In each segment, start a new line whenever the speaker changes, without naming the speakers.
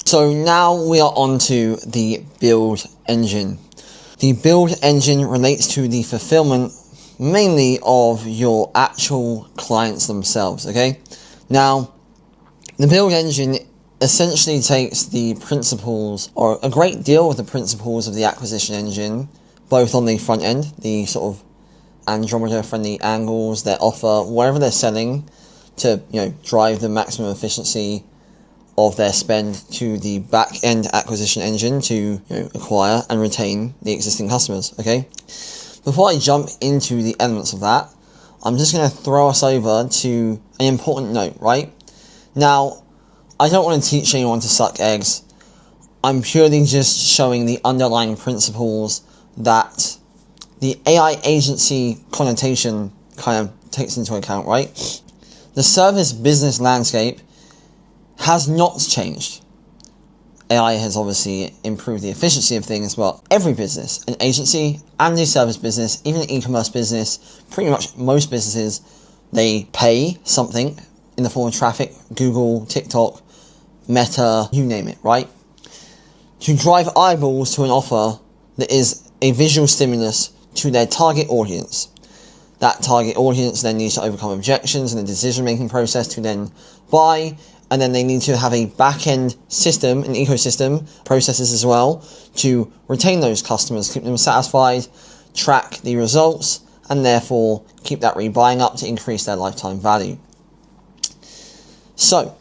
So now we are on to the build engine. The build engine relates to the fulfillment mainly of your actual clients themselves, okay? Now, the build engine essentially takes the principles, or a great deal of the principles of the acquisition engine, both on the front end, the sort of Andromeda friendly angles, their offer, whatever they're selling to, drive the maximum efficiency of their spend, to the back end acquisition engine to acquire and retain the existing customers, okay? Before I jump into the elements of that, I'm just going to throw us over to an important note, right? Now, I don't want to teach anyone to suck eggs. I'm purely just showing the underlying principles that the AI agency connotation kind of takes into account, right? The service business landscape has not changed. AI has obviously improved the efficiency of things, but every business, an agency and a service business, even an e-commerce business, pretty much most businesses, they pay something in the form of traffic, Google, TikTok, Meta, you name it, right? To drive eyeballs to an offer that is a visual stimulus to their target audience. That target audience then needs to overcome objections in the decision-making process to then buy, and then they need to have a back-end system, an ecosystem, processes as well, to retain those customers, keep them satisfied, track the results, and therefore keep that rebuying up to increase their lifetime value. So,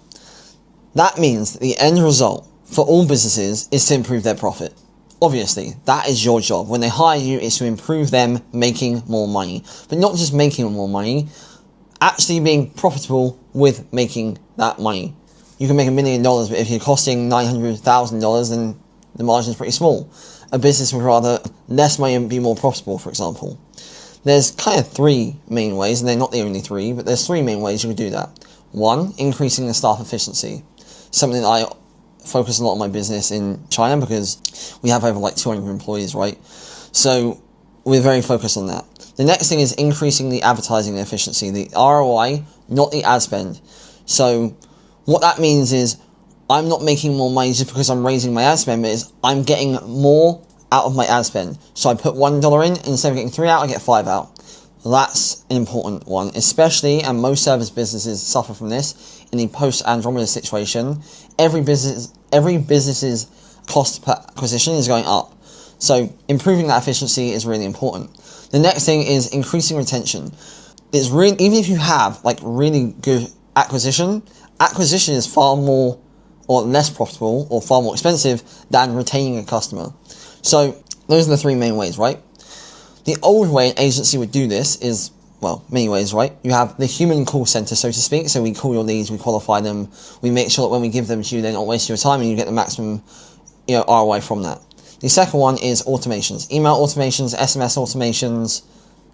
that means that the end result for all businesses is to improve their profit. Obviously, that is your job. When they hire you, it's to improve them making more money. But not just making more money, actually being profitable with making that money. You can make $1 million, but if you're costing $900,000, then the margin is pretty small. A business would rather less money and be more profitable, for example. There's kind of three main ways, and they're not the only three, but there's three main ways you could do that. One, increasing the staff efficiency. Something that I focus a lot on my business in China because we have over like 200 employees, right? So we're very focused on that. The next thing is increasing the advertising efficiency, the ROI, not the ad spend. So what that means is I'm not making more money just because I'm raising my ad spend, but is I'm getting more out of my ad spend. So I put $1 in, and instead of getting 3 out, I get 5 out. That's an important one, especially, and most service businesses suffer from this, in the post-Andromeda situation. Every business's cost per acquisition is going up. So improving that efficiency is really important. The next thing is increasing retention. It's really, even if you have like really good acquisition is far more or less profitable or far more expensive than retaining a customer. So those are the three main ways, right? The old way an agency would do this is, well, many ways, right? You have the human call center, so to speak. So we call your leads, we qualify them, we make sure that when we give them to you, they don't waste your time and you get the maximum, ROI from that. The second one is automations. Email automations, SMS automations,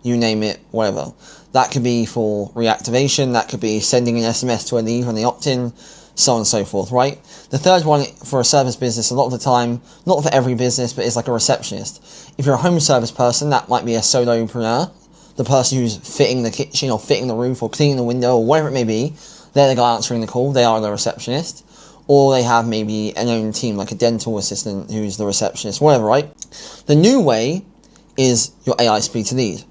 you name it, whatever. That could be for reactivation, that could be sending an SMS to a lead when they opt in, so on and so forth, right? The third one for a service business, a lot of the time, not for every business, but it's like a receptionist. If you're a home service person, that might be a solopreneur, the person who's fitting the kitchen or fitting the roof or cleaning the window or whatever it may be. They're the guy answering the call, they are the receptionist. Or they have maybe an own team, like a dental assistant who's the receptionist, whatever, right? The new way is your AI speed to lead,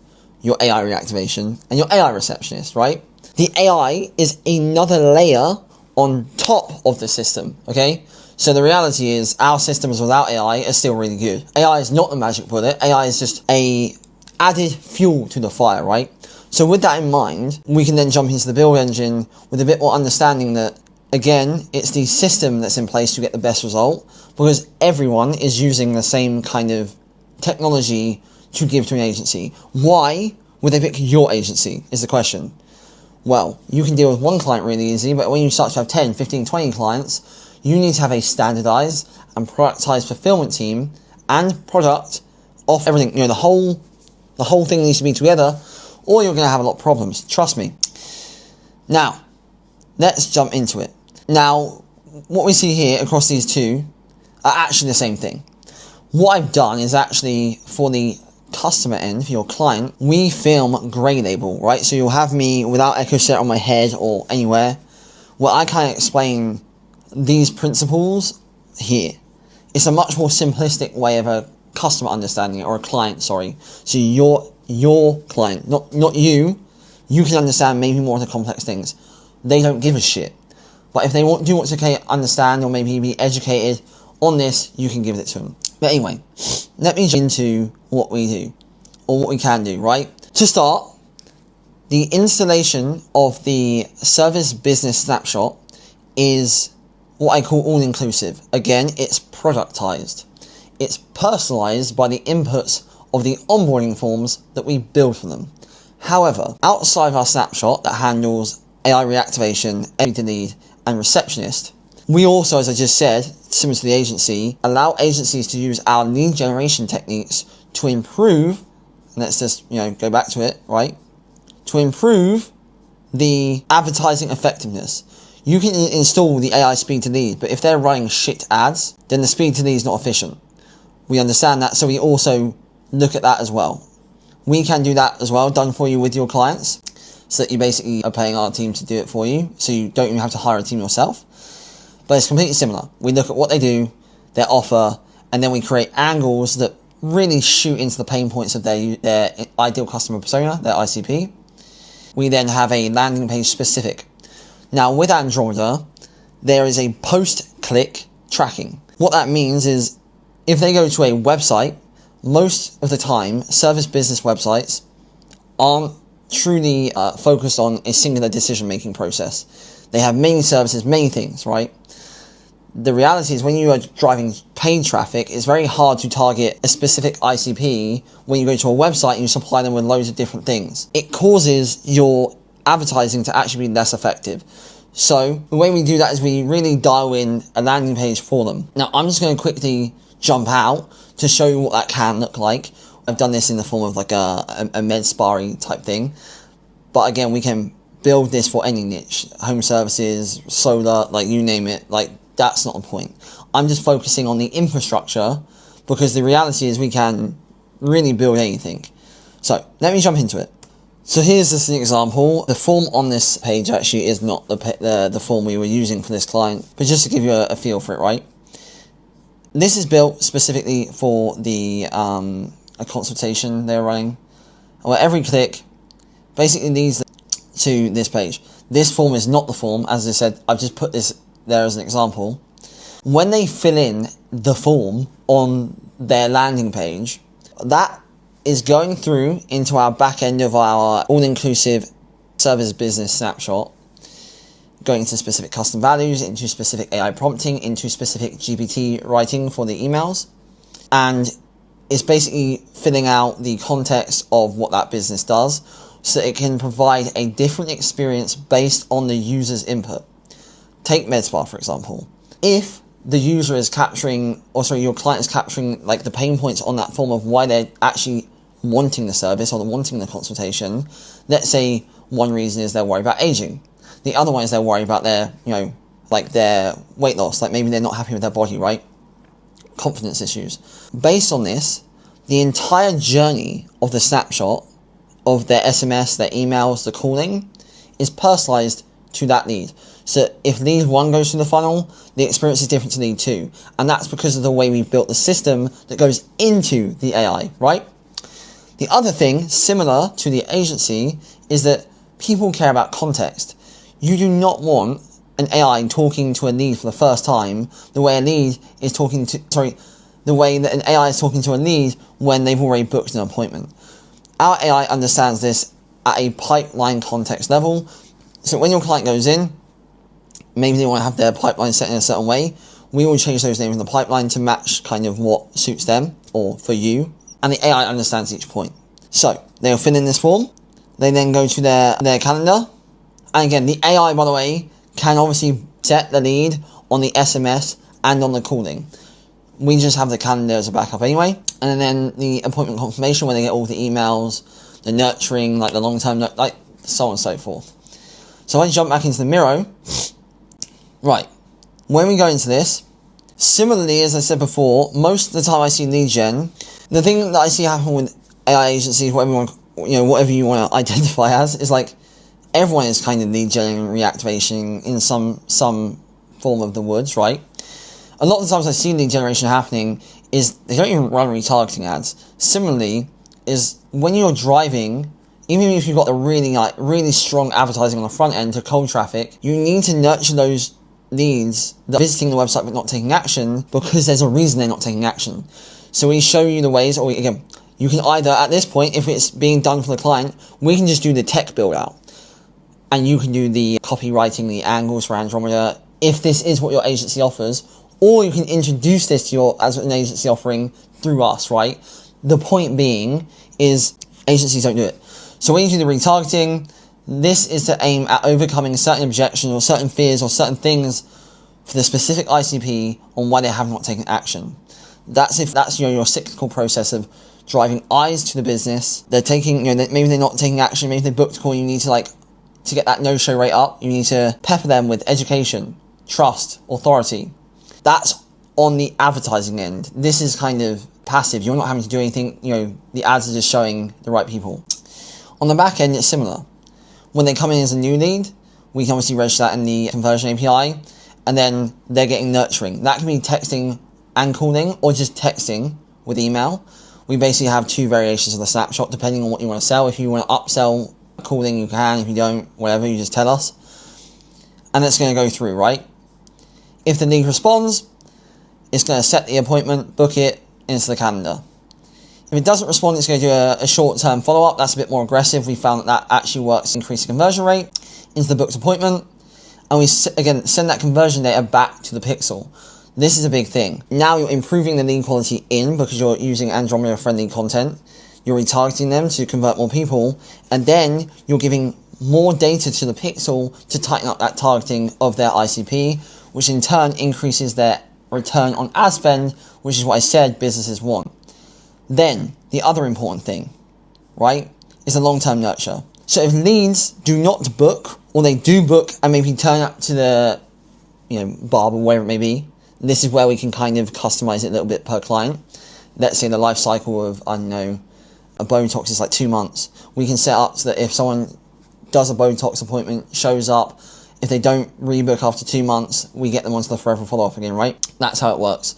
your AI reactivation, and your AI receptionist, right? The AI is another layer on top of the system, okay? So the reality is our systems without AI are still really good. AI is not the magic bullet. AI is just a added fuel to the fire, right? So with that in mind, we can then jump into the build engine with a bit more understanding that, again, it's the system that's in place to get the best result because everyone is using the same kind of technology to give to an agency. Why would they pick your agency is the question. Well, you can deal with one client really easy, but when you start to have 10, 15, 20 clients, you need to have a standardized and productized fulfillment team and product off everything. The whole thing needs to be together, or you're going to have a lot of problems. Trust me. Now, let's jump into it. Now, what we see here across these two are actually the same thing. What I've done is actually for the customer end, for your client, we film Grey Label, right? So you'll have me without Echo Set on my head or anywhere, where I kind of explain these principles here. It's a much more simplistic way of a customer understanding it, or a client, sorry. So your client, not you. You can understand maybe more of the complex things. They don't give a shit. But if they do want to understand or maybe be educated on this, you can give it to them. But anyway, let me jump into what we do, or what we can do, right? To start, the installation of the Service Business Snapshot is what I call all-inclusive. Again, it's productized. It's personalized by the inputs of the onboarding forms that we build for them. However, outside of our snapshot that handles AI reactivation, empty lead, and receptionist, we also, as I just said, similar to the agency, allow agencies to use our lead generation techniques to improve, and let's just, go back to it, right? To improve the advertising effectiveness. You can install the AI speed to lead, but if they're running shit ads, then the speed to lead is not efficient. We understand that, so we also look at that as well. We can do that as well, done for you with your clients, so that you basically are paying our team to do it for you, so you don't even have to hire a team yourself. But it's completely similar. We look at what they do, their offer, and then we create angles that really shoot into the pain points of their ideal customer persona, their ICP. We then have a landing page specific. Now with Andromeda, there is a post-click tracking. What that means is, if they go to a website, most of the time, service business websites aren't truly focused on a singular decision-making process. They have many services, many things, right? The reality is, when you are driving paid traffic, it's very hard to target a specific ICP when you go to a website and you supply them with loads of different things. It causes your advertising to actually be less effective. So the way we do that is we really dial in a landing page for them. Now I'm just going to quickly jump out to show you what that can look like. I've done this in the form of like a MedSpari type thing. But again, we can build this for any niche. Home services, solar, like you name it. Like, that's not the point. I'm just focusing on the infrastructure, because the reality is we can really build anything. So let me jump into it. So here's just an example. The form on this page actually is not the form we were using for this client, but just to give you a feel for it, right? This is built specifically for the a consultation they're running, where every click basically leads to this page. This form is not the form. As I said, I've just put this there as an example. When they fill in the form on their landing page, that is going through into our back end of our all-inclusive Service Business Snapshot, going into specific custom values, into specific AI prompting, into specific GPT writing for the emails, and it's basically filling out the context of what that business does, so it can provide a different experience based on the user's input. Take MedSpa, for example. If the user is capturing, or sorry, your client is capturing like the pain points on that form of why they're actually wanting the service or wanting the consultation, let's say one reason is they're worried about aging. The other one is they're worried about their, like their weight loss, like maybe they're not happy with their body, right? Confidence issues. Based on this, the entire journey of the snapshot of their SMS, their emails, the calling is personalized to that lead. So if lead 1 goes through the funnel, the experience is different to lead 2. And that's because of the way we've built the system that goes into the AI, right? The other thing, similar to the agency, is that people care about context. You do not want an AI talking to a lead for the first time the way the way that an AI is talking to a lead when they've already booked an appointment. Our AI understands this at a pipeline context level. So when your client goes in, maybe they want to have their pipeline set in a certain way, we will change those names in the pipeline to match kind of what suits them or for you. And the AI understands each point. So they'll fill in this form. They then go to their calendar. And again, the AI, by the way, can obviously set the lead on the SMS and on the calling. We just have the calendar as a backup anyway. And then the appointment confirmation, where they get all the emails, the nurturing, like the long-term, like so on and so forth. So I jump back into the Miro. Right. When we go into this, similarly, as I said before, most of the time I see lead gen, the thing that I see happen with AI agencies, whatever you want to identify as, is like everyone is kind of lead gen and reactivation in some form of the woods, right? a lot of the times I see lead generation happening is they don't even run retargeting ads. Similarly, is when you're driving, even if you've got a really strong advertising on the front end to cold traffic, you need to nurture those leads that are visiting the website but not taking action, because there's a reason they're not taking action. So we show you the ways, or again, you can either, at this point, if it's being done for the client, we can just do the tech build out. And you can do the copywriting, the angles for Andromeda, if this is what your agency offers, or you can introduce this to as an agency offering through us, right? The point being is agencies don't do it. So when you do the retargeting, this is to aim at overcoming certain objections or certain fears or certain things for the specific ICP on why they have not taken action. That's your cyclical process of driving eyes to the business. They're taking, maybe they're not taking action, maybe they booked a call, you need to get that no-show rate up, you need to pepper them with education, trust, authority. That's on the advertising end. This is kind of passive. You're not having to do anything, the ads are just showing the right people. On the back end, it's similar. When they come in as a new lead, we can obviously register that in the conversion API, and then they're getting nurturing. That can be texting and calling, or just texting with email. We basically have two variations of the snapshot, depending on what you want to sell. If you want to upsell calling, you can. If you don't, whatever, you just tell us. And it's going to go through, right? If the lead responds, it's going to set the appointment, book it into the calendar. If it doesn't respond, it's going to do a short-term follow-up. That's a bit more aggressive. We found that actually works to increase the conversion rate into the booked appointment. And we, again, send that conversion data back to the pixel. This is a big thing. Now you're improving the lead quality because you're using Andromeda-friendly content. You're retargeting them to convert more people. And then you're giving more data to the pixel to tighten up that targeting of their ICP, which in turn increases their return on ad spend, which is what I said businesses want. Then, the other important thing, right, is the long-term nurture. So if leads do not book, or they do book and maybe turn up to the, barber, wherever it may be, this is where we can kind of customize it a little bit per client. Let's say the life cycle of, a Botox is like 2 months. We can set up so that if someone does a Botox appointment, shows up, if they don't rebook after 2 months, we get them onto the forever follow-up again, right? That's how it works.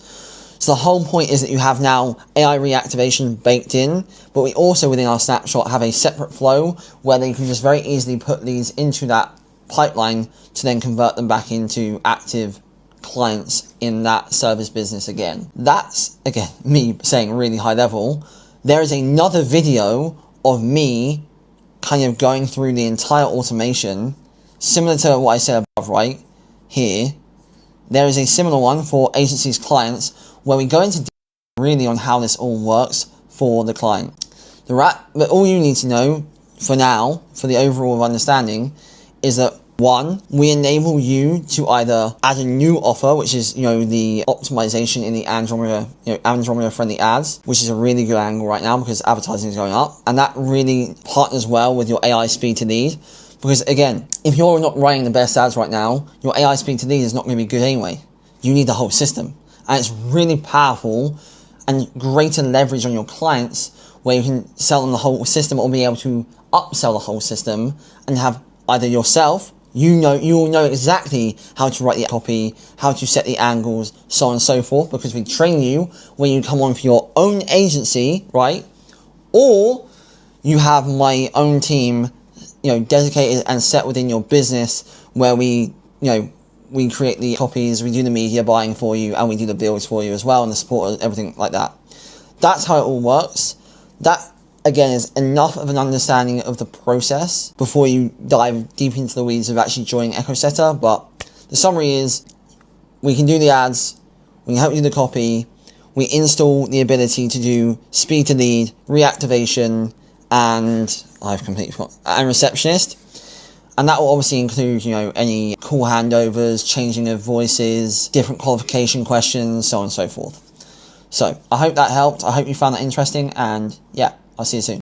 So the whole point is that you have now AI reactivation baked in, but we also within our snapshot have a separate flow where they can just very easily put these into that pipeline to then convert them back into active clients in that service business again. That's, again, me saying really high level. There is another video of me kind of going through the entire automation, similar to what I said above, right? Here, there is a similar one for agencies' clients where we go into detail really on how this all works for the client. But all you need to know for now, for the overall understanding, is that 1, we enable you to either add a new offer, which is, the optimization in the Andromeda-friendly ads, which is a really good angle right now because advertising is going up. And that really partners well with your AI speed to lead. Because again, if you're not running the best ads right now, your AI speed to lead is not going to be good anyway. You need the whole system. And it's really powerful and greater leverage on your clients where you can sell them the whole system or be able to upsell the whole system and have either yourself, you will know exactly how to write the copy, how to set the angles, so on and so forth, because we train you when you come on for your own agency, right? Or you have my own team, dedicated and set within your business where we create the copies, we do the media buying for you, and we do the builds for you as well, and the support and everything like that. That's how it all works. That, again, is enough of an understanding of the process before you dive deep into the weeds of actually joining EchoSetter. But the summary is, we can do the ads, we can help you do the copy, we install the ability to do speed to lead, reactivation, and I've completely forgot, and receptionist. And that will obviously include, any call handovers, changing of voices, different qualification questions, so on and so forth. So, I hope that helped. I hope you found that interesting, and yeah, I'll see you soon.